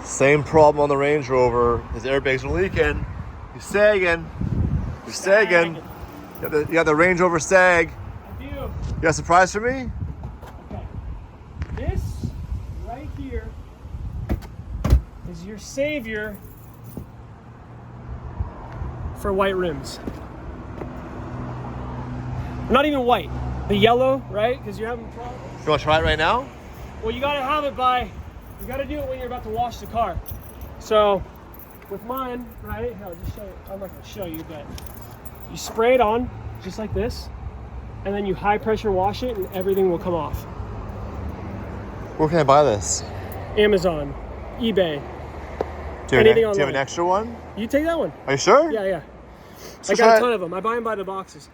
Same problem on the Range Rover. His airbags are leaking. He's sagging. He's sagging. You got the Range Rover sag. I do. You got a surprise for me? Okay. This right here is your savior for white rims. Not even white. The yellow, right? Because you're having problems. You want to try it right now? Well, you gotta have it you gotta do it when you're about to wash the car. So, with mine, right? Here, I'll just show you. I'm not gonna show you, but you spray it on, just like this, and then you high pressure wash it and everything will come off. Where can I buy this? Amazon, eBay, Do you have an extra one? You take that one. Are you sure? Yeah. So I got a ton of them. I buy them by the boxes.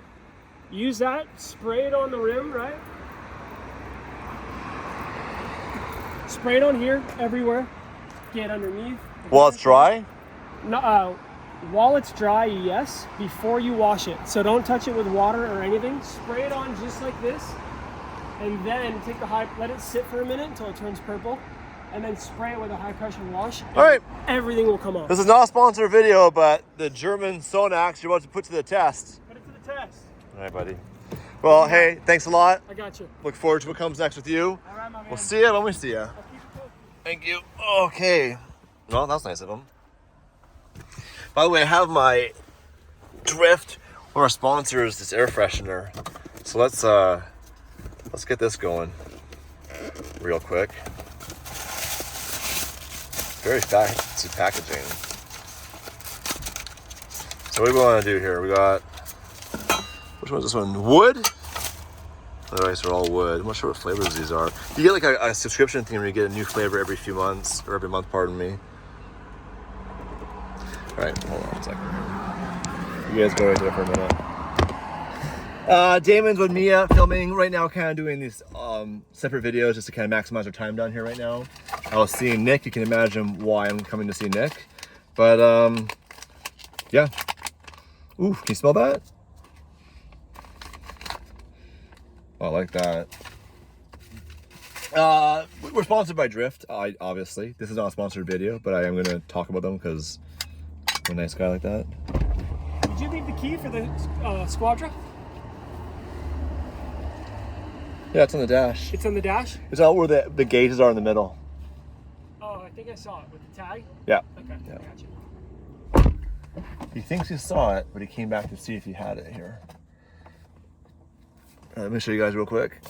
Use that, spray it on the rim, right? Spray it on here, everywhere. Get underneath. While it's dry? No, while it's dry, yes, before you wash it. So don't touch it with water or anything. Spray it on just like this, and then take let it sit for a minute until it turns purple, and then spray it with a high pressure wash. All right. Everything will come off. This is not a sponsored video, but the German Sonax you're about to put to the test. Put it to the test. All right, buddy. Well, hey, thanks a lot. I got you. Look forward to what comes next with you. All right, my man. We'll see you when we see you. I'll keep you posted. Thank you. Okay. Well, that was nice of him. By the way, I have my Drift, one of our sponsors, this air freshener. So let's get this going real quick. Very fancy packaging. So what do we want to do here? We got, which one's this one? Wood? Otherwise, they're all wood. I'm not sure what flavors these are. You get like a subscription thing where you get a new flavor every few months, or every month, pardon me. All right, hold on a second. You guys go right there for a minute. Damon's with Mia filming right now, kind of doing these separate videos just to kind of maximize our time down here right now. I was seeing Nick. You can imagine why I'm coming to see Nick. But yeah. Ooh, can you smell that? Oh, I like that. We're sponsored by Drift, obviously. This is not a sponsored video, but I am going to talk about them because I'm a nice guy like that. Did you leave the key for the Squadra? Yeah, it's on the dash. It's on the dash? It's out where the gauges are in the middle. Oh, I think I saw it with the tag. Yeah. Okay, Yeah. gotcha. He thinks he saw it, but he came back to see if he had it here. Let me show you guys real quick.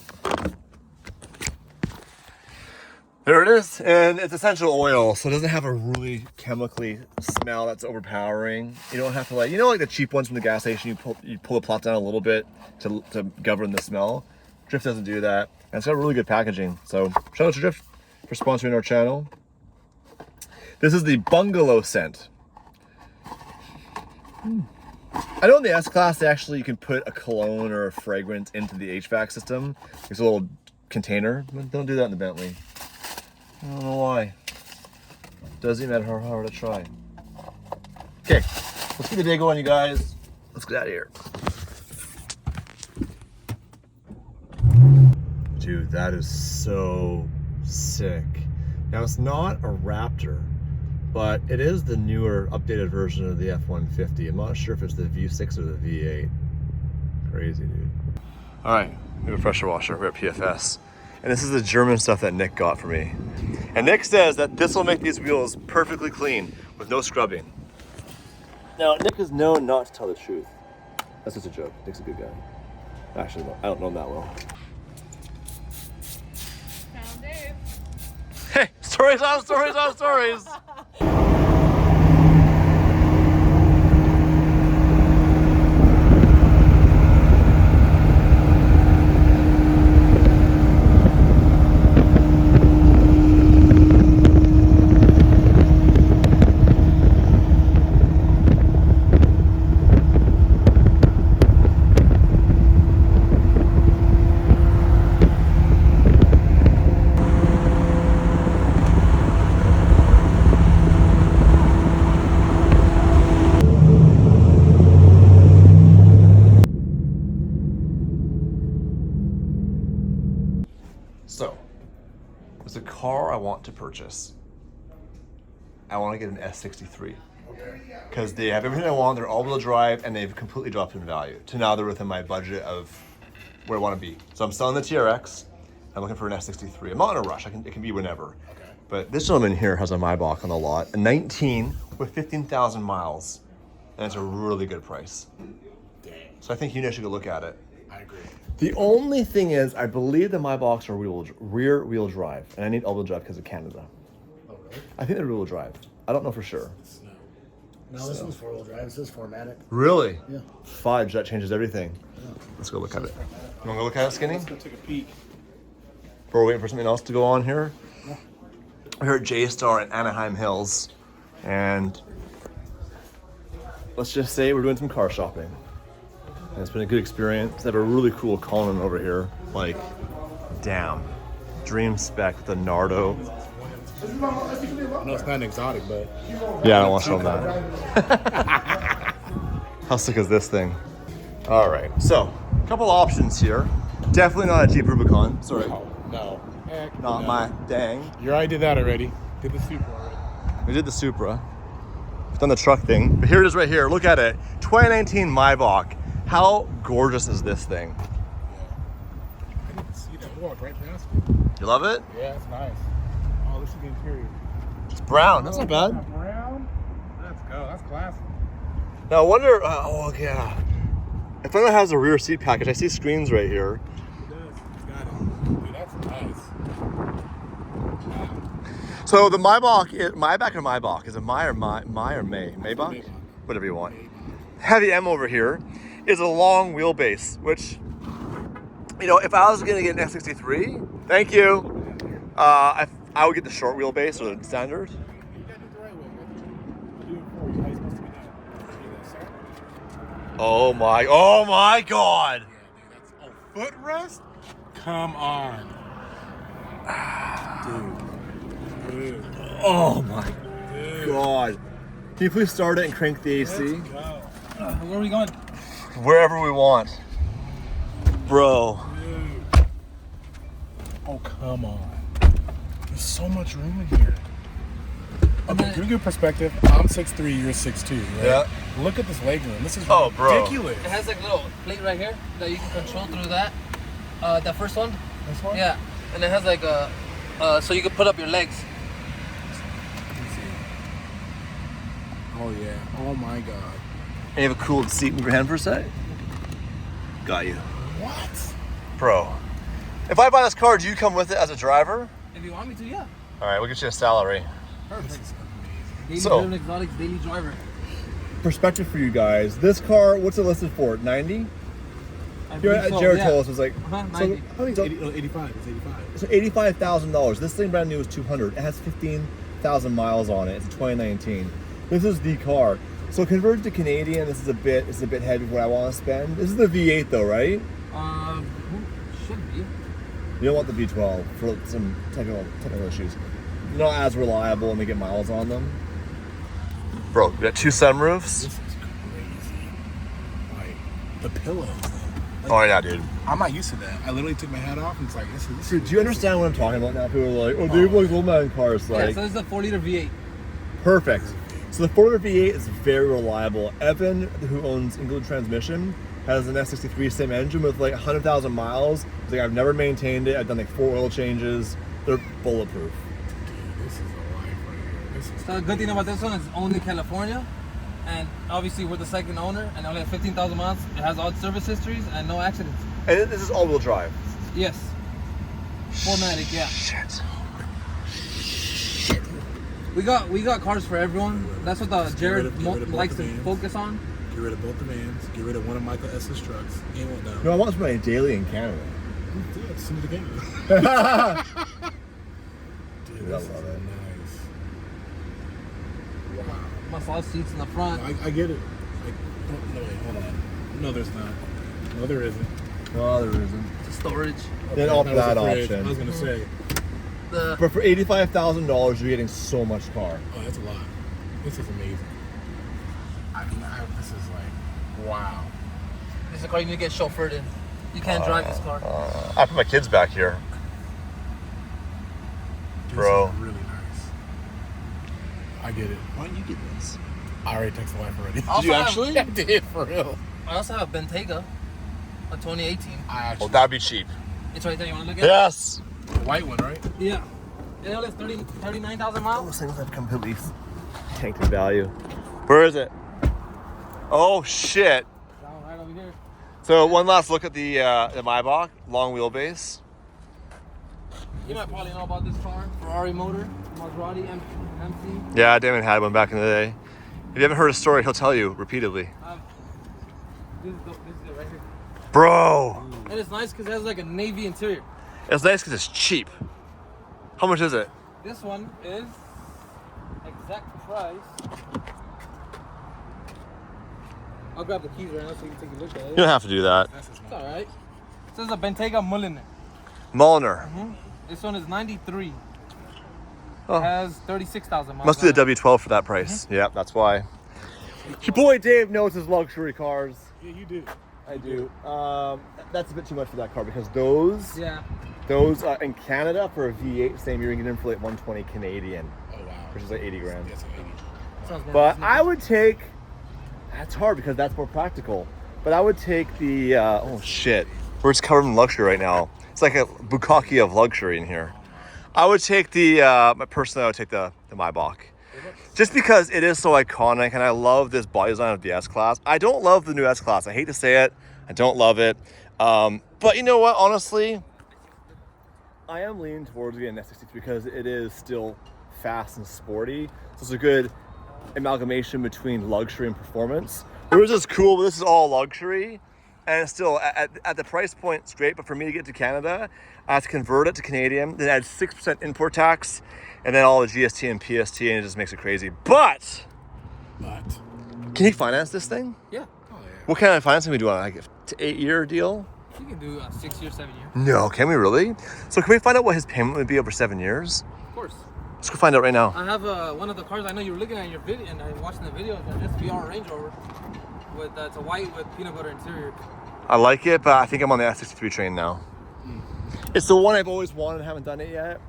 There it is, and it's essential oil, so it doesn't have a really chemically smell that's overpowering. You don't have to like the cheap ones from the gas station, you pull the plot down a little bit to govern the smell. Drift doesn't do that, and it's got really good packaging. So shout out to Drift for sponsoring our channel. This is the bungalow scent. I know in the S-Class, you can put a cologne or a fragrance into the HVAC system. There's a little container. Don't do that in the Bentley. I don't know why. Doesn't matter how hard I try. Okay, let's get the day going, you guys. Let's get out of here. Dude, that is so sick. Now, it's not a Raptor, but it is the newer, updated version of the F-150. I'm not sure if it's the V6 or the V8. Crazy, dude. All right, we have a pressure washer. We're at PFS. And this is the German stuff that Nick got for me. And Nick says that this will make these wheels perfectly clean with no scrubbing. Now, Nick is known not to tell the truth. That's just a joke. Nick's a good guy. Actually, I don't know him that well. Found Dave. Hey, stories on stories on stories. So, there's a car I want to purchase. I want to get an S63. Because they have everything I want, they're all-wheel drive, and they've completely dropped in value. To now they're within my budget of where I want to be. So I'm selling the TRX. I'm looking for an S63. I'm not in a rush. It can be whenever. Okay. But this gentleman here has a Mybach on the lot, a 19 with 15,000 miles, and it's a really good price. Dang. So I think you guys should go look at it. I agree. The only thing is, I believe the Mybachs are rear-wheel drive, and I need all-wheel drive because of Canada. Oh, really? I think they're rear-wheel drive. I don't know for sure. No, this one's 4-wheel drive. This is 4matic. Really? Yeah. Fudge, that changes everything. Yeah. Let's go look at it. You want to go look at it, Skinny? Let's go take a peek. Bro, we're waiting for something else to go on here. Yeah. We're here at J-Star in Anaheim Hills, and let's just say we're doing some car shopping. And it's been a good experience. They have a really cool Conan over here. Like, damn. Dream spec with the Nardo. I know it's not an exotic, but... Yeah, I don't want to show them that. How sick is this thing? All right, so a couple options here. Definitely not a Jeep Rubicon. Sorry. No. Heck Not no. my dang. You already did that already. Did the Supra already. We did the Supra. We've done the truck thing. But here it is right here. Look at it. 2019 Mybach. How gorgeous is this thing? Yeah. I didn't see that. Walk right past it. You love it? Yeah, it's nice. Oh, this is the interior. It's brown. That's not bad. Brown? Let's go. That's classy. Now I wonder, oh yeah. I find out it has a rear seat package. I see screens right here. It does. It's got it. Dude, that's nice. Wow. So the Mybach, Mybach or Mybach? Is it My or May? Maybach? Whatever you want. Heavy M over here is a long wheelbase, which, you know, if I was gonna get an S63, thank you. I would get the short wheelbase or the standard. You gotta do it the right way. I'll do it for you. How you supposed to be done? See that, sir? Oh my God. Yeah, dude, that's footrest? Come on. Dude. Oh my God. Can you please start it and crank the AC? Let's go. Where are we going? Wherever we want. Bro. Dude. Oh, come on. There's so much room in here. Okay, give me a perspective. I'm 6'3", you're 6'2", right? Yeah. Look at this leg room. This is Oh, bro. ridiculous. It has like a little plate right here that you can control through that. That first one. This one? Yeah, and it has like a, so you can put up your legs. Let me see. Oh, yeah. Oh, my God. And you have a cooled seat. Move your hand for a sec. Got you. What? Bro. If I buy this car, do you come with it as a driver? If you want me to, yeah. All right, we'll get you a salary. Perfect. Amazing. Daily driven exotics, daily driver. Perspective for you guys. This car, what's it listed for? 90? Jared told us it was like, so, 90. how many, 85. It's 85. so $85,000. This thing brand new is $200. It has 15,000 miles on it. It's a 2019. This is the car. So converted to Canadian, this is a bit heavy for what I want to spend. This is the V8 though, right? Should be. You don't want the V12 for some technical issues. They're not as reliable and they get miles on them. Bro, we got 2 sunroofs. This is crazy. Like, the pillows. Like, Oh yeah, dude. I'm not used to that. I literally took my hat off and it's like, this is Dude, do you understand what I'm talking about now? People are like, oh, Dave likes old man cars. Yeah, Like, so this is a 4-liter V8. perfect. So the 4-liter V8 is very reliable. Evan, who owns England Transmission, has an S63 same engine with like 100,000 miles. He's like, I've never maintained it. I've done like 4 oil changes. They're bulletproof. Dude, this is a life right here. This is So the good thing about this one is it's owned in California, and obviously we're the second owner, and only has 15,000 miles. It has all service histories and no accidents. And this is all-wheel drive. Yes. 4matic, yeah. Shit. We got cars for everyone. That's what Jared get rid of both likes the to vans. Get on. Get rid of both the vans. Get rid of one of Michael S's trucks. Ain't one down. No, I want my daily in Canada. Dude, send it again. Dude, Dude, I this is love it. nice. Wow. Massage seats in the front. I get it. No, wait, hold on. No, there's not. No, there isn't. Well, there isn't. Storage. Then opt that I was option. gonna say. But for $85,000, you're getting so much car. Oh, that's a lot. This is amazing. This is like, wow. This is a car you need to get chauffeured in. You can't drive this car. I put my kids back here. This Bro. is really nice. I get it. Why don't you get this? I already texted the wife already. Also Did you have- actually? I did, for real. I also have a Bentayga, a 2018. I actually. Well, that'd be cheap. It's right there. You want to look at it? Yes. The white one, right? Yeah. It only has 39,000 miles. Those things have completely tanked in value. Where is it? Oh shit! That one right over here. So one last look at the Mybach, long wheelbase. You might probably know about this car. Ferrari motor, Maserati MC. Yeah, Damon had one back in the day. If you haven't heard a story, he'll tell you repeatedly. This is it right here. Bro, And it's nice because it has like a navy interior. it's nice because it's cheap. How much is it? This one is exact price. I'll grab the keys right now so you can take a look at it. You don't have to do that. It's alright. It says a Bentayga Mulliner. Mulliner. This one is 93. Oh. Has 36,000 miles. Must be on the it. W12 for that price. Yeah, that's why. Your boy Dave knows his luxury cars. Yeah, you do. I do. That's a bit too much for that car because those Yeah. in Canada for a V8, same year you can get them for like 120 Canadian, Oh, wow. which is like 80 grand. Yeah, so 80. Sounds more But reasonable. I would take. That's hard because that's more practical. But I would take the. Oh shit! We're just covered in luxury right now. It's like a bukkake of luxury in here. I would take the. Personally, I would take the Mybach, just because it is so iconic, and I love this body design of the S-Class. I don't love the new S-Class. I hate to say it. I don't love it. But you know what? Honestly, I am leaning towards getting an S63 because it is still fast and sporty. So it's a good amalgamation between luxury and performance. Yours is cool, but this is all luxury. And it's still, at the price point, it's great. But for me to get to Canada, I have to convert it to Canadian, then add 6% import tax, and then all the GST and PST, and it just makes it crazy. But, can you finance this thing? Yeah. Oh, yeah. What kind of financing we do on like an 8-year deal? You can do a 6 year, 7 year. No, can we really? So can we find out what his payment would be over 7 years? Of course. Let's go find out right now. I have one of the cars I know you were looking at in your video, and I was watching the video. It's an SVR Range Rover. It's a white with peanut butter interior. I like it, but I think I'm on the S63 train now. It's the one I've always wanted, haven't done it yet.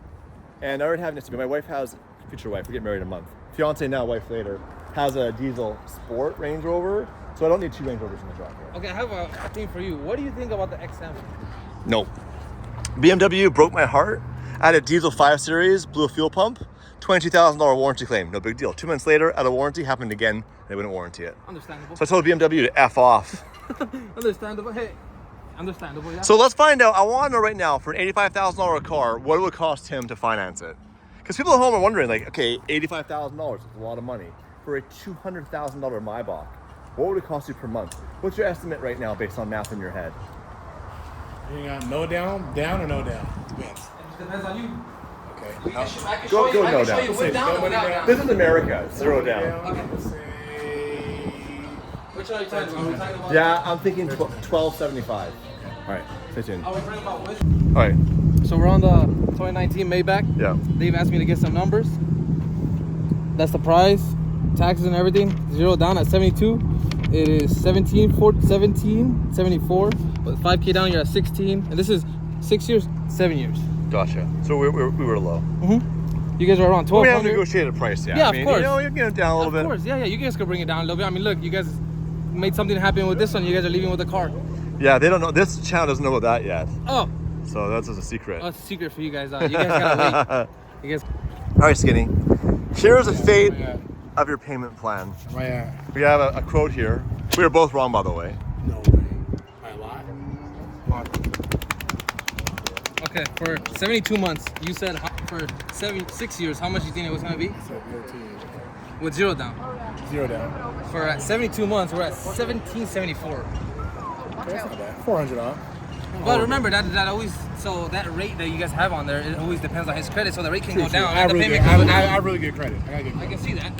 And I already have it. My wife has, future wife, we get married in a month. Fiance now, wife later, has a diesel sport Range Rover. So I don't need 2 Range Rovers in the driveway. Okay, I have a thing for you. What do you think about the XM? Nope. BMW broke my heart. I had a diesel 5 Series, blew a fuel pump, $22,000 warranty claim. No big deal. 2 months later, out of warranty, happened again. They wouldn't warranty it. Understandable. So I told BMW to F off. Understandable. Hey, understandable. Yeah. So let's find out. I want to know right now, for an $85,000 car, what it would cost him to finance it. Because people at home are wondering, like, okay, $85,000 is a lot of money. For a $200,000 Maybach, what would it cost you per month? What's your estimate right now based on math in your head? You got no down or no down? Depends. It depends on you. Okay. I can show Go you, I no can show down. you Say with down no and money without down. This down. is America, 0 down. Okay. Let's say Which one are you talking about? Are we talking about? Yeah, I'm thinking $12.75. All right, stay tuned. Are we talking about which? All right, So we're on the 2019 Maybach. yeah. Dave asked me to get some numbers. That's the price, taxes and everything. 0 down at 72. It is 1774, but 5K down you're at 16. And this is 6 years, 7 years. Gotcha. So we were low. You guys are around We haven't 1200. negotiated a price yet. Yeah, I of mean, course. You know, you're getting it down a little Of bit. course, yeah. You guys could bring it down a little bit. I mean, look, you guys made something happen with this one. You guys are leaving with a car. Yeah, they don't know. This channel doesn't know about that yet. Oh, So that's just a secret. that's a secret for you guys. You guys gotta wait. You guys. All right, Skinny. Here's a fate Yeah. of your payment plan. Am I at? We have a quote here. We are both wrong, by the way. No way. By a lot? Okay, for 72 months, you said for 6 years, how much you think it was gonna be? So 14. With 0 down. 0 down. For 72 months, we're at 1774. Okay, that's not bad. 400 off. But remember that always, so that rate that you guys have on there, it always depends on his credit, so the rate can go down. I and the really payment good. can go down. I really good credit. I got good I credit. can see that.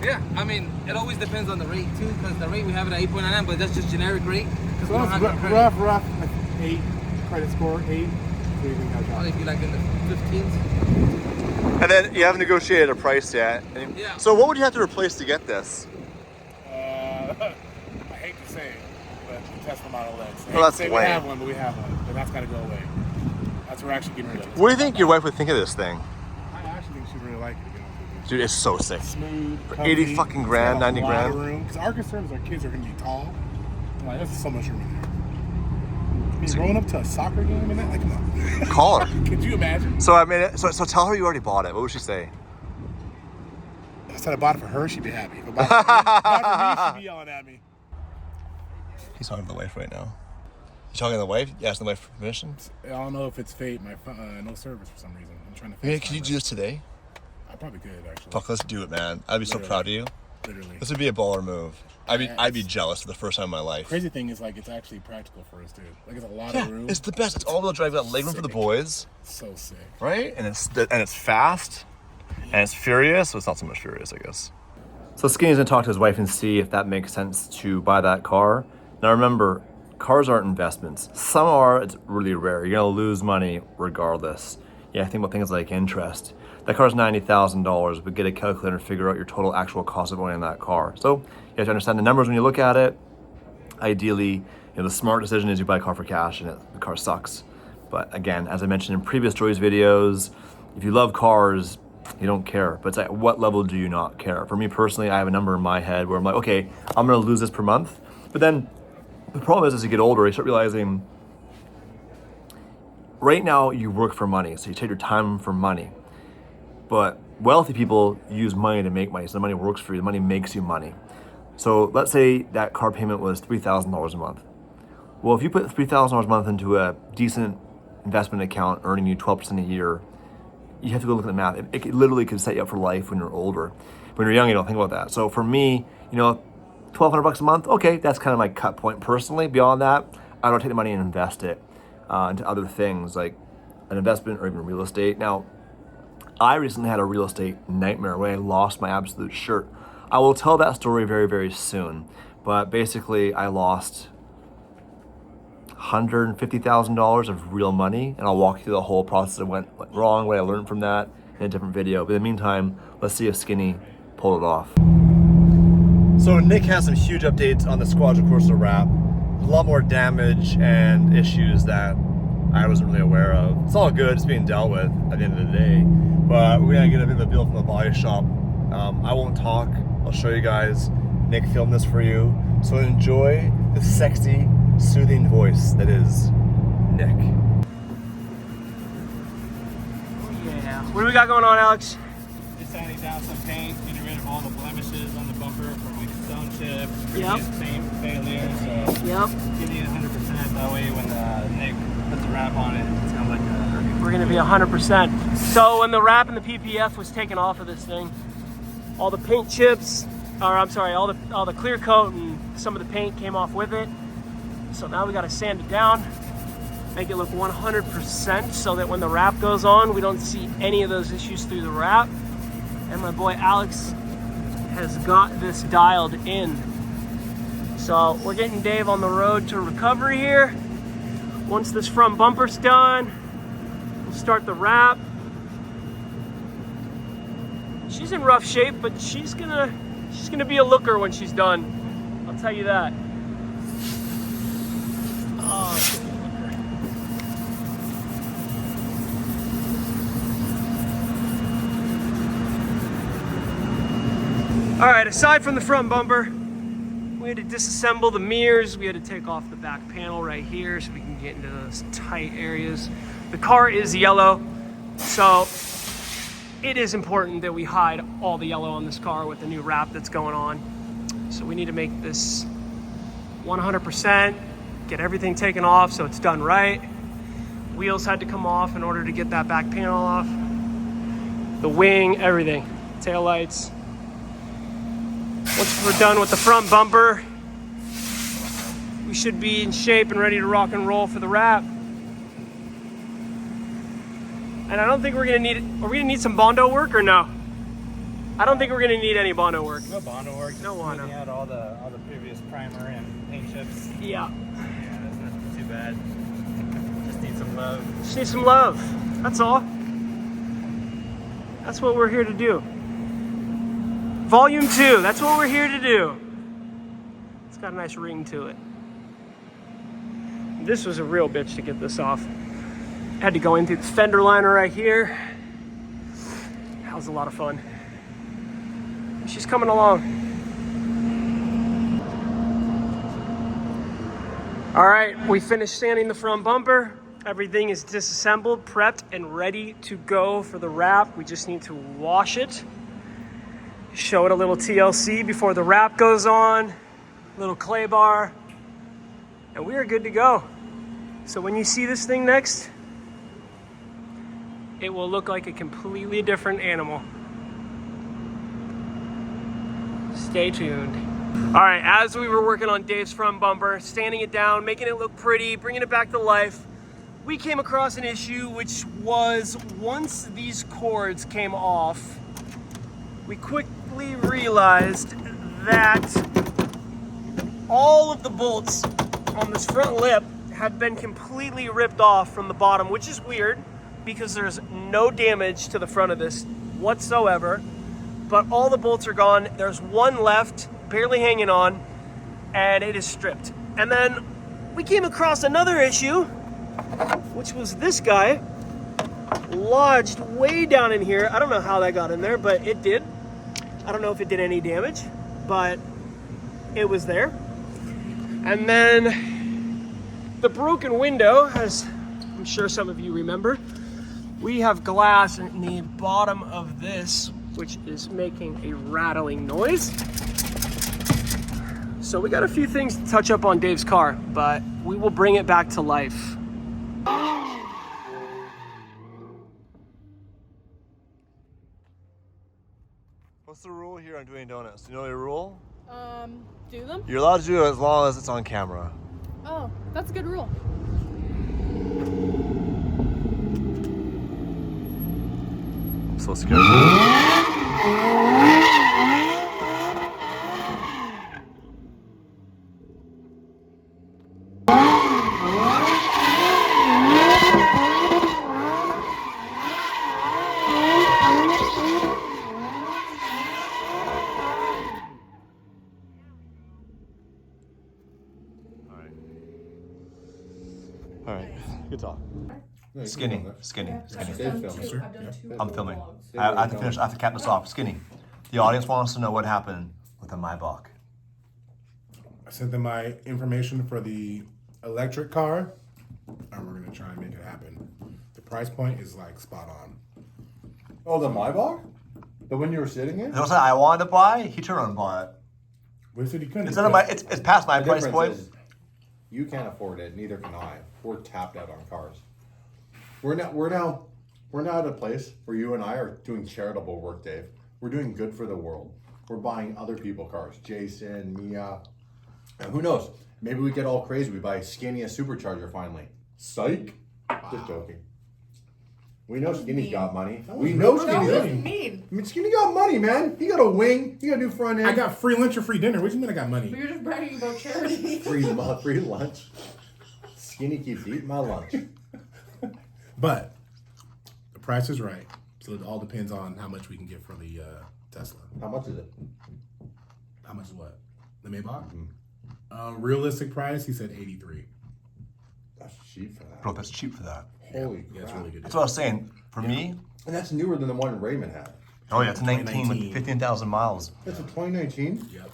Yeah, Yeah, I mean, it always depends on the rate too, because the rate we have it at 8.99, but that's just generic rate. Because we So don't have that's good credit. rough, like 8 credit score, 8. What do you think I got? Probably be like in the 15s. And then you haven't negotiated a price yet. Yeah. So what would you have to replace to get this? I hate to say it, but the Tesla Model X. I hate Well, that's to say lame. we have one, but we have one. But that's got to go away. That's what we're actually getting rid of. What do you think your wife would think of this thing? I actually think she'd really like it, to be honest with you. Dude, it's so sick. Smooth. For 80 fucking grand, 90 grand. Because our concern is our kids are going to be tall. Like, there's so much room in there. I mean, rolling up to a soccer game and that, like, come on. Call her. Could you imagine? So I mean, so tell her you already bought it. What would she say? If I said I bought it for her, she'd be happy. If I bought it for me, she'd be yelling at me. He's talking to the wife right now. You talking to the wife? You asking the wife for permission? I don't know if it's fate. My no service for some reason. I'm trying to. Yeah, can you do this today? I probably could actually. Fuck, let's do it, man. I'd be so proud of you. Literally. This would be a baller move. I'd be jealous for the first time in my life. Crazy thing is, like, it's actually practical for us, dude. Like, it's a lot Yeah, of room. it's the best. It's all-wheel drive. Got leg room for the boys, So sick. right? And it's fast, and it's furious. So it's not so much furious, I guess. So Skinny's gonna talk to his wife and see if that makes sense to buy that car. Now remember, cars aren't investments. Some are. It's really rare. You're gonna lose money regardless. Yeah, think about things like interest. That car's $90,000, but get a calculator and figure out your total actual cost of owning that car. So you have to understand the numbers when you look at it. Ideally, the smart decision is you buy a car for cash and the car sucks. But again, as I mentioned in previous Joy's videos, if you love cars, you don't care. But it's at what level do you not care? For me personally, I have a number in my head where I'm like, okay, I'm gonna lose this per month. But then the problem is, as you get older, you start realizing right now you work for money. So you take your time for money. But wealthy people use money to make money. So the money works for you. The money makes you money. So let's say that car payment was $3,000 a month. Well, if you put $3,000 a month into a decent investment account earning you 12% a year, you have to go look at the math. It literally could set you up for life when you're older. When you're young, you don't think about that. So for me, $1,200 a month, okay, that's kind of my cut point personally. Beyond that, I don't take the money and invest it into other things like an investment or even real estate. Now, I recently had a real estate nightmare where I lost my absolute shirt. I will tell that story very, very soon. But basically, I lost $150,000 of real money, and I'll walk you through the whole process that went wrong, what I learned from that in a different video. But in the meantime, let's see if Skinny pulled it off. So Nick has some huge updates on the Squadra Corsa wrap. A lot more damage and issues that I wasn't really aware of. It's all good, it's being dealt with at the end of the day. But we're gonna get a bit of a bill from the body shop. I won't talk, I'll show you guys. Nick filmed this for you. So enjoy the sexy, soothing voice that is Nick. Yeah. What do we got going on, Alex? Just sanding down some paint, getting rid of all the blemishes on the bumper from like stone chips, Yep. previous paint failure. So Yep. getting it 100%. That way, when Nick puts the wrap on it, it's kind of like a. We're gonna be 100%. So when the wrap and the PPF was taken off of this thing, all the paint chips, or I'm sorry, all the clear coat and some of the paint came off with it. So now we gotta sand it down, make it look 100% so that when the wrap goes on, we don't see any of those issues through the wrap. And my boy Alex has got this dialed in. So we're getting Dave on the road to recovery here. Once this front bumper's done, we'll start the wrap. She's in rough shape, but she's gonna be a looker when she's done. I'll tell you that. Oh, she's gonna be a looker. All right, aside from the front bumper, we had to disassemble the mirrors. We had to take off the back panel right here so we can get into those tight areas. The car is yellow, so it is important that we hide all the yellow on this car with the new wrap that's going on. So we need to make this 100%, get everything taken off so it's done right. Wheels had to come off in order to get that back panel off. The wing, everything, taillights. Once we're done with the front bumper, we should be in shape and ready to rock and roll for the wrap. And I don't think we're gonna need, are we gonna need some Bondo work or no? I don't think we're gonna need any Bondo work. No Bondo work. No Bondo. Smoothing out all the previous primer and paint chips. Yeah. Yeah, that's not too bad. Just need some love. Just need some love, that's all. That's what we're here to do. Volume 2, that's what we're here to do. It's got a nice ring to it. This was a real bitch to get this off. Had to go in through the fender liner right here. That was a lot of fun. She's coming along. All right, we finished sanding the front bumper. Everything is disassembled, prepped, and ready to go for the wrap. We just need to wash it. Show it a little TLC before the wrap goes on. Little clay bar. And we are good to go. So when you see this thing next, it will look like a completely different animal. Stay tuned. All right, as we were working on Dave's front bumper, sanding it down, making it look pretty, bringing it back to life, we came across an issue, which was once these cords came off, we quickly realized that all of the bolts on this front lip have been completely ripped off from the bottom, which is weird because there's no damage to the front of this whatsoever, but all the bolts are gone. There's one left, barely hanging on, and it is stripped. And then we came across another issue, which was this guy lodged way down in here. I don't know how that got in there, but it did. I don't know if it did any damage, but it was there. And then the broken window, as I'm sure some of you remember, we have glass in the bottom of this, which is making a rattling noise. So we got a few things to touch up on Dave's car, but we will bring it back to life. What's the rule here on doing donuts? Do you know the rule? Do them? You're allowed to do it as long as it's on camera. Oh, that's a good rule. I'm so scared. All right, good talk. Skinny. I'm filming. I have to finish. I have to cap this off. Skinny. The audience wants to know what happened with the Mybach. I sent them my information for the electric car, and we're gonna try and make it happen. The price point is like spot on. Oh, the Mybach? The one you were sitting in? You know what I wanted to buy? He turned around and bought it. We said he couldn't. It's past my The price difference point. is you can't afford it, neither can I. We're tapped out on cars. We're now at a place where you and I are doing charitable work, Dave. We're doing good for the world. We're buying other people's cars. Jason, Mia. And who knows? Maybe we get all crazy. We buy Skinny a supercharger finally. Psych. Just joking. We know Skinny's got money. We know Skinny's got money. mean. I mean, Skinny got money, man. He got a wing. He got a new front end. I got free lunch or free dinner. What do you mean I got money? We were just bragging about charity. free lunch. Skinny keeps eating my lunch. But the price is right, so it all depends on how much we can get for the Tesla. How much is it? How much is what? The Maybach? Realistic price, he said 83. That's cheap for that. Bro, that's cheap for that. Holy Yeah, it's crap. really good. That's what I was saying. For me, And that's newer than the one Raymond had. oh yeah, it's 19 with 2019. 15,000 miles. That's a 2019? Yep.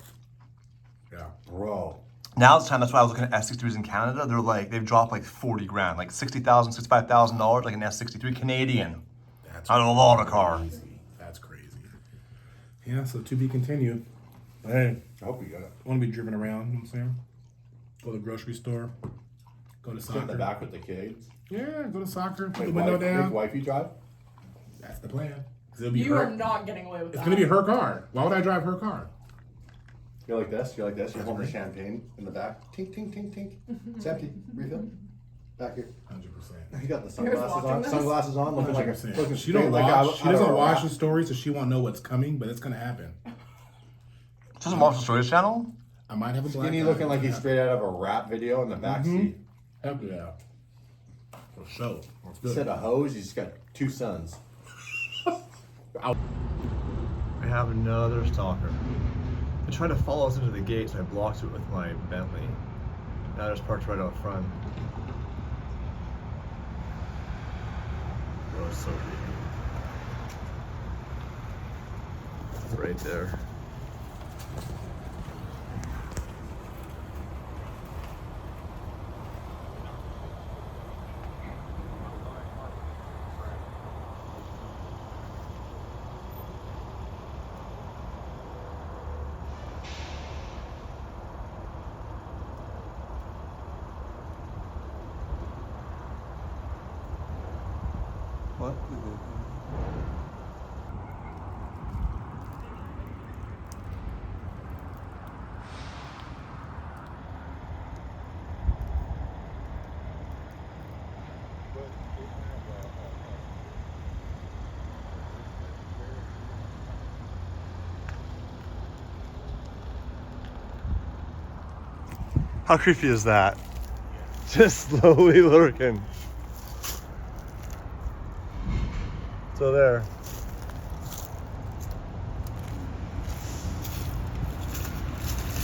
Yeah. Bro. Now it's time. That's why I was looking at S63s in Canada. They've dropped like 40 grand, like $60,000, $65,000, like an S63 Canadian. That's I don't want a car. crazy. That's crazy. Yeah, so to be continued. Hey, I hope we got it. I want to be driven around, you know what I'm saying? Go to the grocery store. Go to Sit in the soccer. back with the kids. Yeah, go to soccer. Put Make the window down. Make wifey drive. That's the plan. 'Cause it'll be You her. are not getting away with It's that. gonna be her car. Why would I drive her car? You're like this. You're holding the champagne in the back. Tink, tink, tink, tink. It's empty. Refill. Back here. 100%. You got the Here's sunglasses watching on. this. Sunglasses on, looking like a 100%. looking She don't straight, watch. like She out of doesn't a watch rap. the story, so she won't know what's coming, but it's gonna happen. Doesn't watch the Stories channel? I might have a black. Skinny eye. looking like he's straight out of a rap video in the back seat. Heck yeah. For sure. That's good. Instead of hose, he's got two sons. We have another stalker. They tried to follow us into the gate, so I blocked it with my Bentley. Now there's parked right out front. Bro, it's so creepy. Right there. How creepy is that? Just slowly lurking. So there.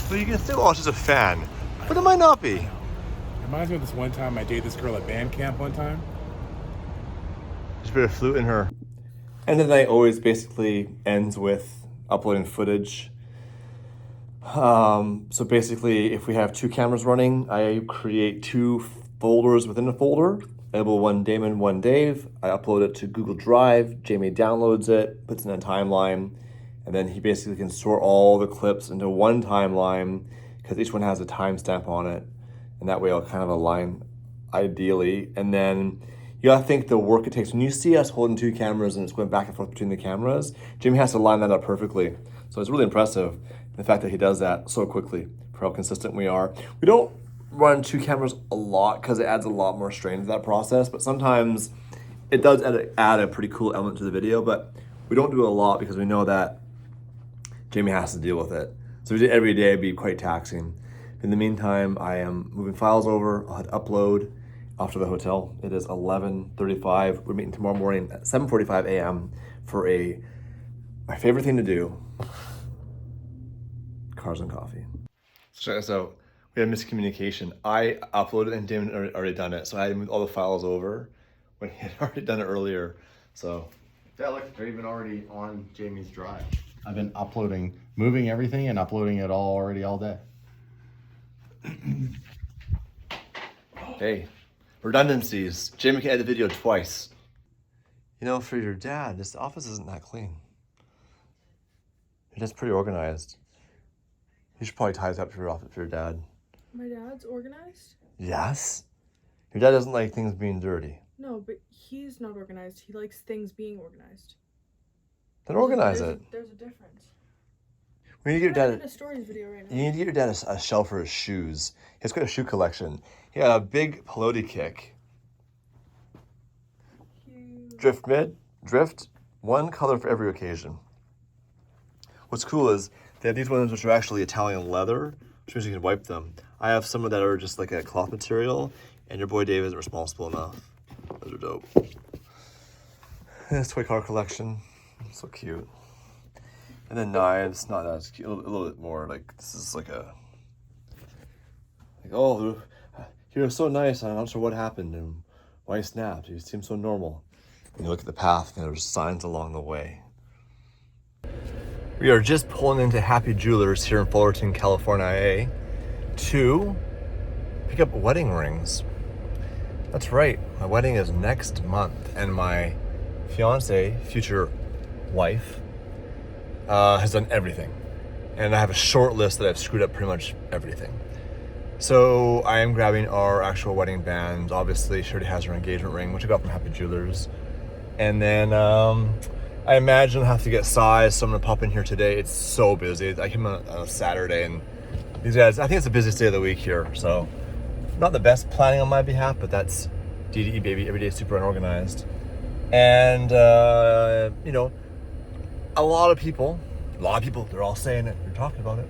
But you can still watch as a fan. But it might not be. Reminds me of this one time I dated this girl at band camp one time. There's a bit of flute in her. End of the night always basically ends with uploading footage. So basically, if we have two cameras running, I create two folders within a folder. Label one Damon, one Dave. I upload it to Google Drive. Jamie downloads it, puts it in a timeline, and then he basically can sort all the clips into one timeline because each one has a timestamp on it, and that way I'll kind of align ideally. And then you gotta think the work it takes. When you see us holding two cameras and it's going back and forth between the cameras, Jamie has to line that up perfectly. So it's really impressive, the fact that he does that so quickly for how consistent we are. We don't run two cameras a lot because it adds a lot more strain to that process, but sometimes it does add a pretty cool element to the video, but we don't do it a lot because we know that Jamie has to deal with it. So if we did it every day, it'd be quite taxing. In the meantime, I am moving files over. I'll hit upload off to the hotel. It is 11:35. We're meeting tomorrow morning at 7:45 a.m. for my favorite thing to do, cars and coffee. So check this out. We had miscommunication. I uploaded and Damon had already done it, so I had moved all the files over when he had already done it earlier. So Yeah, look, they're even already on Jamie's drive. I've been moving everything and uploading it all day. hey, redundancies. Jamie can edit the video twice. You know, for your dad, this office isn't that clean. It is pretty organized. You should probably tie this up for your office for your dad. My dad's organized? Yes? Your dad doesn't like things being dirty. No, but he's not organized. He likes things being organized. Then organize it. There's a difference. We need to get your dad a stories video right now. You need to get your dad a shelf for his shoes. He has quite a shoe collection. He had a big peyote kick. Drift mid, drift, one color for every occasion. What's cool is they have these ones which are actually Italian leather, which means you can wipe them. I have some that are just like a cloth material, and your boy Dave isn't responsible enough. Those are dope. This toy car collection, so cute. And then knives, not as cute, a little bit more like, this is like oh, he was so nice, I'm not sure what happened and why he snapped. He seemed so normal. And you look at the path, and there's signs along the way. We are just pulling into Happy Jewelers here in Fullerton, California, to pick up wedding rings. That's right, my wedding is next month, and my fiance, future wife, has done everything. And I have a short list that I've screwed up pretty much everything. So I am grabbing our actual wedding band. Obviously, she already has her engagement ring, which I got from Happy Jewelers. And then I imagine I'll have to get size, so I'm gonna pop in here today. It's so busy. I came on a Saturday, and these guys, I think it's the busiest day of the week here. So not the best planning on my behalf, but that's DDE, baby. Every day super unorganized. And, you know, a lot of people, they're all saying it. They're talking about it.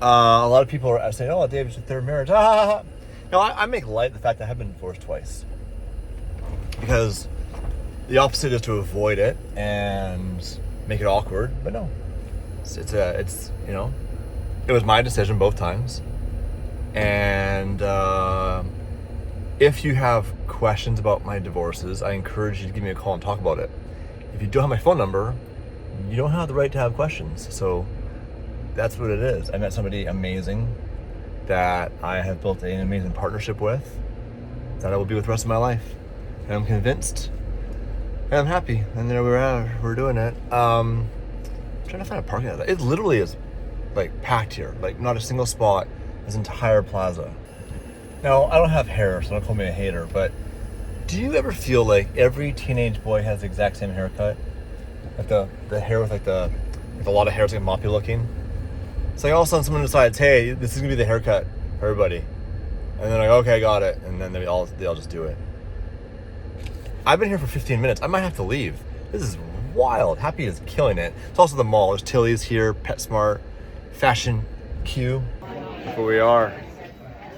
A lot of people are saying, oh, David's your third marriage. No, I make light of the fact that I have been divorced twice. Because the opposite is to avoid it and make it awkward. But no, it's you know, it was my decision both times. And if you have questions about my divorces, I encourage you to give me a call and talk about it. If you don't have my phone number, you don't have the right to have questions. So that's what it is. I met somebody amazing that I have built an amazing partnership with, that I will be with the rest of my life. And I'm convinced, and I'm happy. And there we're doing it. I'm trying to find a parking lot. It literally is like packed here, like not a single spot, this entire plaza. Now, I don't have hair, so don't call me a hater, but do you ever feel like every teenage boy has the exact same haircut? Like the hair with like a lot of hair, it's like moppy looking. It's like all of a sudden someone decides, hey, this is gonna be the haircut for everybody. And they're like, okay, got it. And then they all just do it. I've been here for 15 minutes. I might have to leave. This is wild. Happy is killing it. It's also the mall. There's Tilly's here, PetSmart, Fashion Q. Look where we are.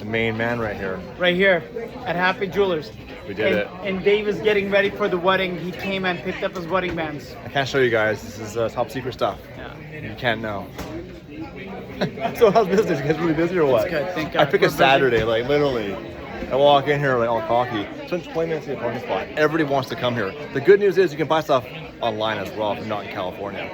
The main man right here. Right here at Happy Jewelers. We did it. And Dave is getting ready for the wedding. He came and picked up his wedding bands. I can't show you guys. This is top secret stuff. Yeah. You can't know. So how's business? You guys really busy or what? It's good, thank I God. pick We're a busy. Saturday, like literally. I walk in here like all cocky. Spend 20 minutes in the parking spot. Everybody wants to come here. The good news is you can buy stuff online as well if you're not in California.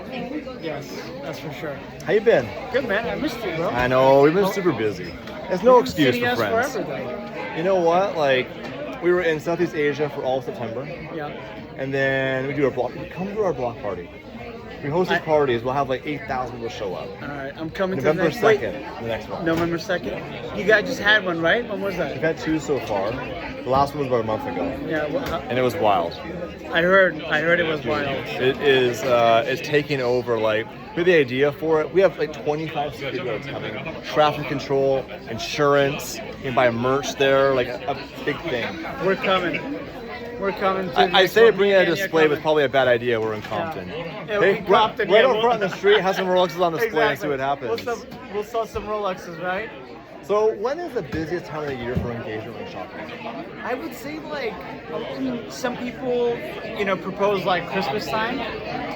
Yes, that's for sure. How you been? Good, man. I missed you, bro. I know, we've been super busy. There's no excuse Sitting for us friends. forever, though. You know what? Like, we were in Southeast Asia for all of September. Yeah. And then we do our block. Come to our block party. We host these parties. We'll have like 8,000 people show up. All right, I'm coming November to the next 2nd, the next one. November 2nd. You guys just had one, right? When was that? We've had 2 so far. The last one was about a month ago. Yeah, And it was wild. I heard it was wild. It is, it's taking over, like, we have the idea for it. We have like 25 security guards coming. Traffic control, insurance, you can buy merch there, like a big thing. We're coming. We're coming. To I say bringing a display was probably a bad idea. We're in Compton. Yeah, Hey, in Compton, right yeah, out front in the street, have some Rolexes on display and see Exactly. what happens. We'll sell some Rolexes, right? So when is the busiest time of the year for engagement ring shopping? I would say like some people, propose like Christmas time.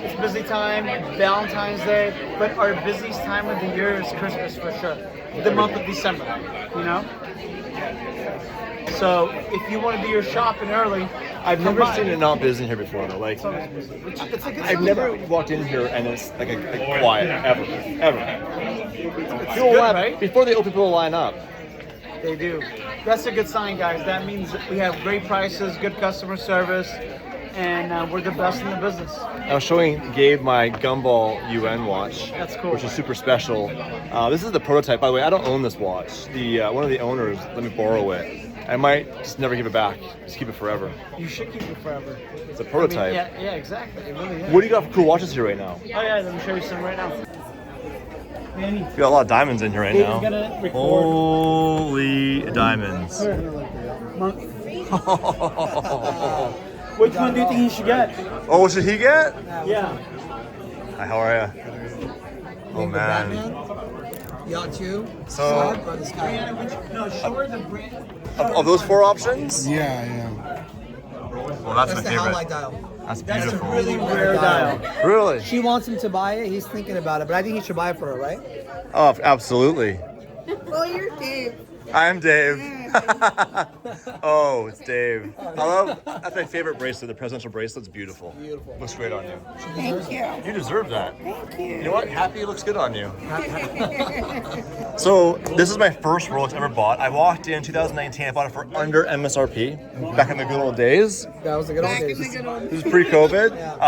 It's busy time, Valentine's Day, but our busiest time of the year is Christmas for sure. The month of December, So if you want to do your shopping early, I've never seen it not busy here before though. Like, it's like I've never walked in here and it's like a quiet ever. it's People good, line- right? Before the open people line up. They do. That's a good sign, guys. That means that we have great prices, good customer service, and we're the best in the business. I was showing Gabe my Gumball UN watch. That's cool. Which is super special. This is the prototype. By the way, I don't own this watch. The one of the owners let me borrow it. I might just never give it back. Just keep it forever. You should keep it forever. It's a prototype. Yeah, exactly. It really is. What do you got for cool watches here right now? Oh yeah, let me show you some right now. Manny, We got a lot of diamonds in here right Dave's now. gonna record. Holy diamonds. Which one do you think he should get? Oh, what should he get? Yeah. Hi, how are you? Oh man. Yacht 2, So- Shark, or the Sky? No, show her the brand. Of those 4 options? Yeah. Well, that's my That's the Howlite favorite. dial. That's That's a beautiful. really Rare dial. Really? She wants him to buy it. He's thinking about it, but I think he should buy it for her, right? Oh, absolutely. Oh, you're Dave. I'm Dave. Oh, it's Dave. That's my favorite bracelet. The presidential bracelet's beautiful. Beautiful. Looks great on you. Thank you. You deserve that. Thank you. You know what? Happy looks good on you. So this is my first Rolex I ever bought. I walked in 2019. I bought it for under MSRP back in the good old days. That was the good old Back in days. the good old This is pre-COVID.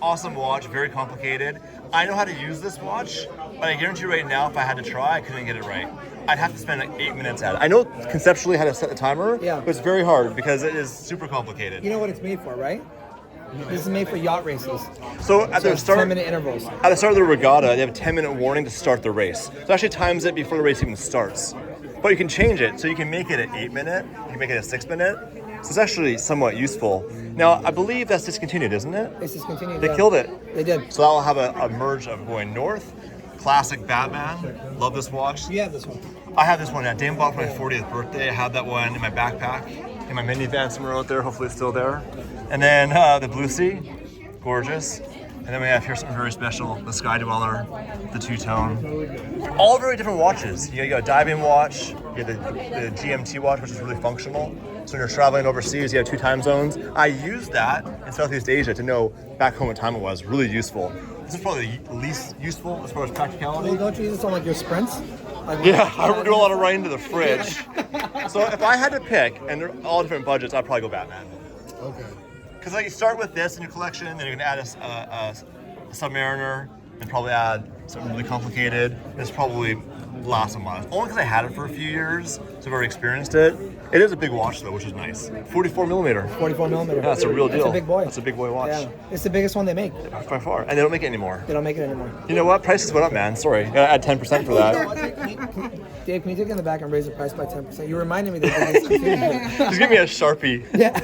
Awesome watch, very complicated. I know how to use this watch, but I guarantee you right now, if I had to try, I couldn't get it right. I'd have to spend like 8 minutes at it. I know conceptually how to set the timer, Yeah. but it's very hard because it is super complicated. You know what it's made for, right? This is made for yacht races. So at the It's start, 10-minute intervals. at the start of the regatta, they have a 10-minute warning to start the race. So it actually times it before the race even starts. But you can change it, so you can make it an 8-minute, you can make it a 6-minute. So it's actually somewhat useful. Now, I believe that's discontinued, isn't it? It's discontinued. They yeah. killed it. They did. So I'll have a merge of going north. Classic Batman. Love this watch. You have this one. I have this one. Yeah, Dame bought for my 40th birthday. I had that one in my backpack, in my minivan somewhere out there. Hopefully it's still there. And then the Blue Sea, gorgeous. And then we have here something very special, the Sky Dweller, the two-tone. All very different watches. You got a diving watch, you got the GMT watch, which is really functional. So when you're traveling overseas, you have 2 time zones. I used that in Southeast Asia to know back home what time it was. Really useful. This is probably the least useful as far as practicality. Well, don't you use this on like your sprints? Like, Yeah, I would do a lot of running to the fridge. So if I had to pick, and they're all different budgets, I'd probably go Batman. Okay. Because like you start with this in your collection, then you're gonna add a Submariner, and probably add something really complicated. It's probably last a month. Only because I had it for a few years, so I've already experienced it. It is a big watch though, which is nice. 44 millimeter. 44 millimeter. Yeah, that's a real deal. It's a big boy. That's a big boy watch. Yeah, it's the biggest one they make. By far. And they don't make it anymore. They don't make it anymore. You know what? Prices went up, man. Sorry. Gotta add 10% for that. Dave, can you take it in the back and raise the price by 10%? You reminded me that they discontinued it. Just give me a Sharpie. Yeah.